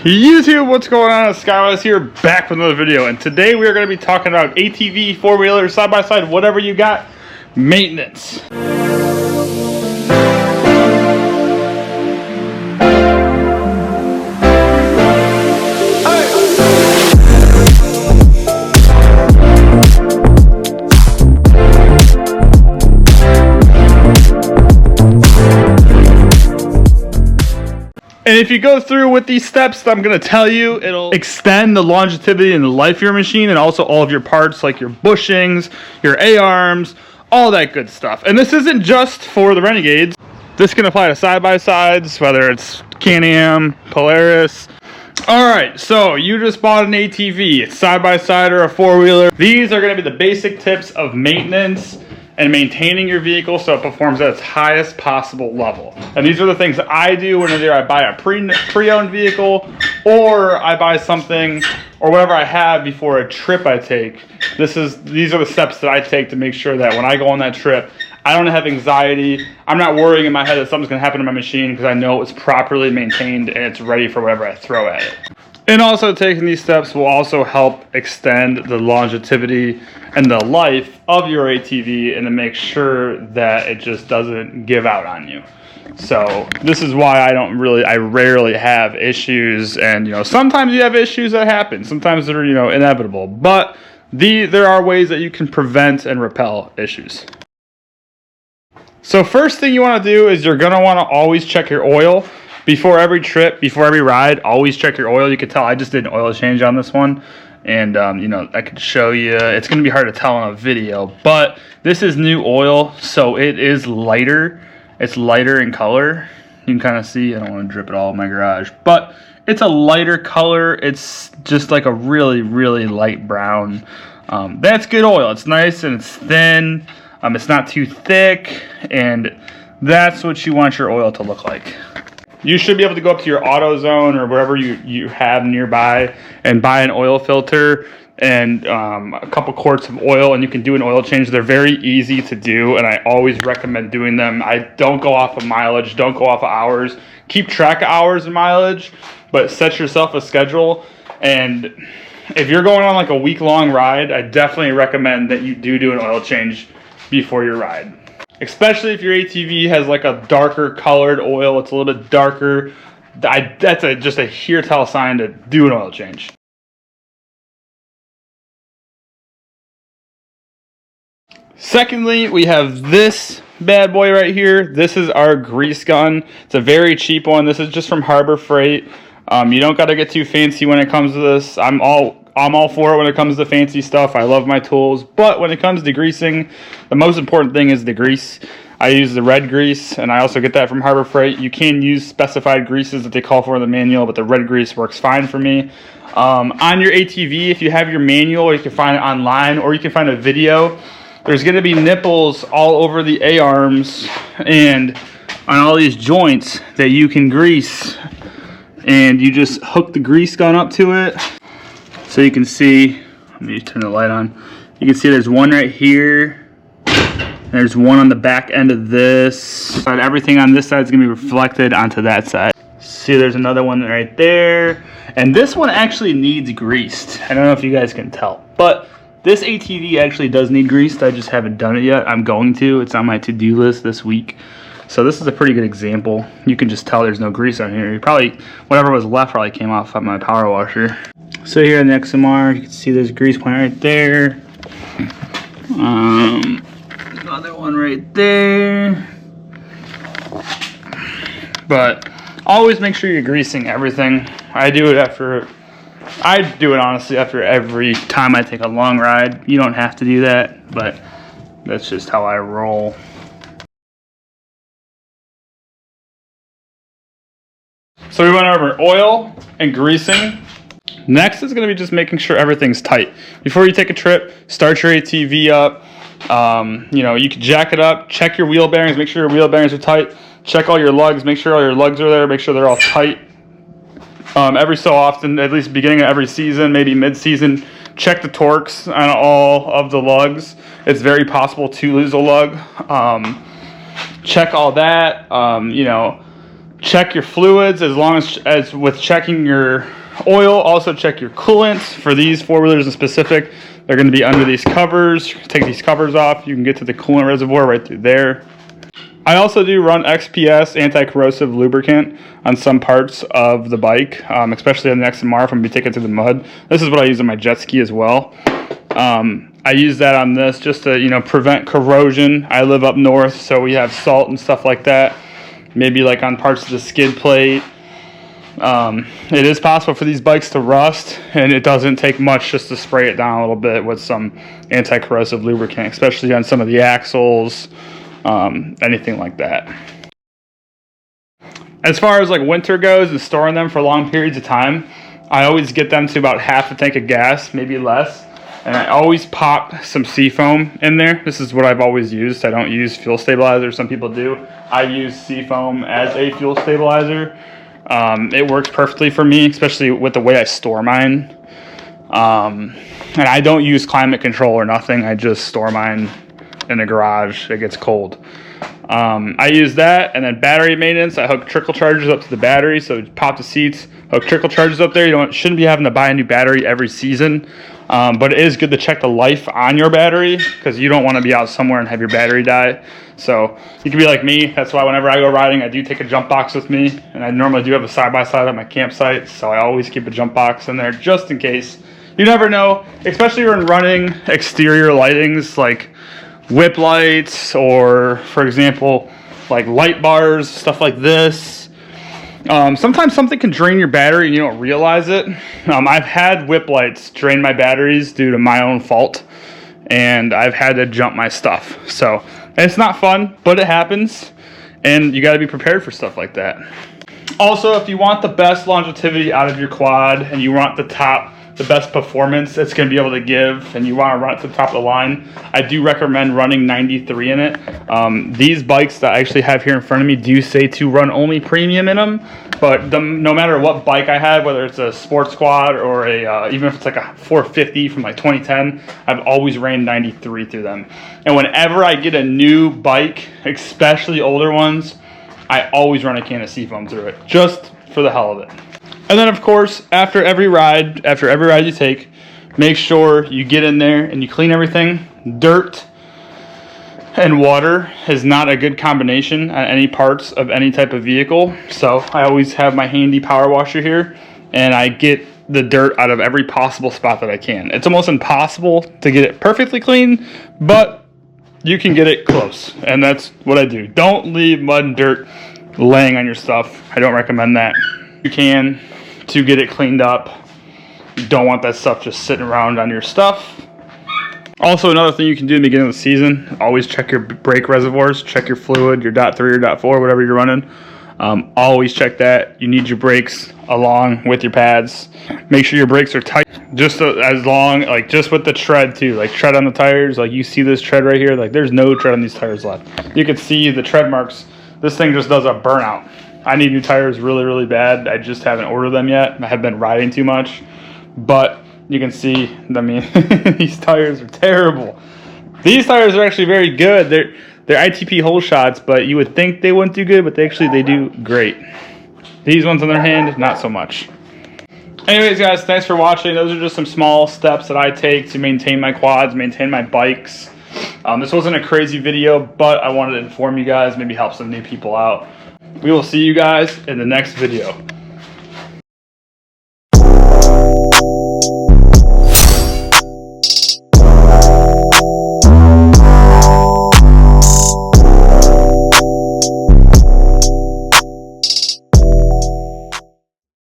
YouTube, what's going on? Skywise here, back with another video, and today we are going to be talking about ATV, four-wheeler, side-by-side, whatever you got, maintenance. And if you go through with these steps that I'm going to tell you, it'll extend the longevity and the life of your machine, and also all of your parts like your bushings, your A-arms, all that good stuff. And this isn't just for the Renegades. This can apply to side-by-sides, whether it's Can-Am, Polaris. Alright, so you just bought an ATV, side-by-side or a four-wheeler. These are going to be the basic tips of maintenance and maintaining your vehicle so it performs at its highest possible level. And these are the things that I do whenever I buy a pre-owned vehicle, or I buy something or whatever I have before a trip I take. These are the steps that I take to make sure that when I go on that trip, I don't have anxiety. I'm not worrying in my head that something's gonna happen to my machine because I know it's properly maintained and it's ready for whatever I throw at it. And also taking these steps will also help extend the longevity and the life of your ATV and to make sure that it just doesn't give out on you. So this is why I rarely have issues, and sometimes you have issues that happen. Sometimes they're inevitable, but there are ways that you can prevent and repel issues. So first thing you want to do is you're going to want to always check your oil. Before every trip, before every ride, always check your oil. You can tell I just did an oil change on this one. And, I could show you. It's going to be hard to tell on a video. But this is new oil, so it is lighter. It's lighter in color. You can kind of see. I don't want to drip it all in my garage. But it's a lighter color. It's just like a really, really light brown. That's good oil. It's nice and it's thin. It's not too thick. And that's what you want your oil to look like. You should be able to go up to your AutoZone or wherever you have nearby and buy an oil filter and a couple quarts of oil, and you can do an oil change. They're very easy to do, and I always recommend doing them. I don't go off of mileage, don't go off of hours. Keep track of hours and mileage, but set yourself a schedule. And if you're going on like a week-long ride, I definitely recommend that you do an oil change before your ride. Especially if your ATV has like a darker colored oil, it's a little bit darker. That's just a here-tell sign to do an oil change. Secondly, we have this bad boy right here. This is our grease gun. It's a very cheap one. This is just from Harbor Freight. You don't got to get too fancy when it comes to this. I'm all for it when it comes to fancy stuff. I love my tools, but when it comes to greasing, the most important thing is the grease. I use the red grease, and I also get that from Harbor Freight. You can use specified greases that they call for in the manual, but the red grease works fine for me. On your ATV, if you have your manual, or you can find it online, or you can find a video, there's going to be nipples all over the A-arms and on all these joints that you can grease, and you just hook the grease gun up to it. So you can see, let me turn the light on. You can see there's one right here. There's one on the back end of this. But everything on this side is going to be reflected onto that side. See, there's another one right there. And this one actually needs greased. I don't know if you guys can tell. But this ATV actually does need greased. I just haven't done it yet. I'm going to. It's on my to-do list this week. So this is a pretty good example. You can just tell there's no grease on here. Whatever was left probably came off of my power washer. So here in the XMR, you can see there's a grease point right there. Another one right there. But always make sure you're greasing everything. I do it honestly after every time I take a long ride. You don't have to do that, but that's just how I roll. So we went over oil and greasing. Next is going to be just making sure everything's tight. Before you take a trip, start your ATV up. You can jack it up, check your wheel bearings, make sure your wheel bearings are tight. Check all your lugs, make sure all your lugs are there, make sure they're all tight. Every so often, at least beginning of every season, maybe mid-season, check the torques on all of the lugs. It's very possible to lose a lug. Check all that. Check your fluids as with checking your oil. Also check your coolants. For these four-wheelers in specific, they're going to be under these covers. Take these covers off. You can get to the coolant reservoir right through there. I also do run XPS, anti-corrosive lubricant, on some parts of the bike, especially on the XMR if I'm going to be taking it through the mud. This is what I use on my jet ski as well. I use that on this just to, prevent corrosion. I live up north, so we have salt and stuff like that. Maybe like on parts of the skid plate. It is possible for these bikes to rust, and it doesn't take much just to spray it down a little bit with some anti-corrosive lubricant, especially on some of the axles, anything like that. As far as like winter goes and storing them for long periods of time, I always get them to about half a tank of gas, maybe less. And I always pop some seafoam in there. This is what I've always used. I don't use fuel stabilizer. Some people do. I use seafoam as a fuel stabilizer. It works perfectly for me, especially with the way I store mine. And I don't use climate control or nothing. I just store mine in the garage. It gets cold. I use that, and then battery maintenance. I hook trickle chargers up to the battery, so pop the seats, hook trickle chargers up there. You shouldn't be having to buy a new battery every season. But it is good to check the life on your battery, because you don't want to be out somewhere and have your battery die. So you can be like me. That's why whenever I go riding, I do take a jump box with me. And I normally do have a side-by-side at my campsite, so I always keep a jump box in there just in case. You never know, especially when running exterior lightings like whip lights or, for example, like light bars, stuff like this. Sometimes something can drain your battery and you don't realize it. I've had whip lights drain my batteries due to my own fault, and I've had to jump my stuff. So it's not fun, but it happens, and you got to be prepared for stuff like that. Also, if you want the best longevity out of your quad and you want the best performance it's going to be able to give, and you want to run it to the top of the line, I do recommend running 93 in it. These bikes that I actually have here in front of me do say to run only premium in them, but no matter what bike I have, whether it's a sports quad or even if it's like a 450 from like 2010, I've always ran 93 through them. And whenever I get a new bike, especially older ones, I always run a can of seafoam through it, just for the hell of it. And then, of course, after every ride you take, make sure you get in there and you clean everything. Dirt and water is not a good combination on any parts of any type of vehicle. So I always have my handy power washer here, and I get the dirt out of every possible spot that I can. It's almost impossible to get it perfectly clean, but you can get it close, and that's what I do. Don't leave mud and dirt laying on your stuff. I don't recommend that. You can to get it cleaned up. You don't want that stuff just sitting around on your stuff. Also, another thing you can do in the beginning of the season, always check your brake reservoirs, check your fluid, your .3 or .4, whatever you're running. Always check that. You need your brakes along with your pads. Make sure your brakes are tight, just as long, like just with the tread too, like tread on the tires. Like you see this tread right here, like there's no tread on these tires left. You can see the tread marks. This thing just does a burnout. I need new tires really, really bad. I just haven't ordered them yet. I have been riding too much, but you can see, I mean, these tires are terrible. These tires are actually very good. They're ITP hole shots, but you would think they wouldn't do good, but they do great. These ones on their hand, not so much. Anyways, guys, thanks for watching. Those are just some small steps that I take to maintain my quads, maintain my bikes. This wasn't a crazy video, but I wanted to inform you guys, maybe help some new people out. We will see you guys in the next video.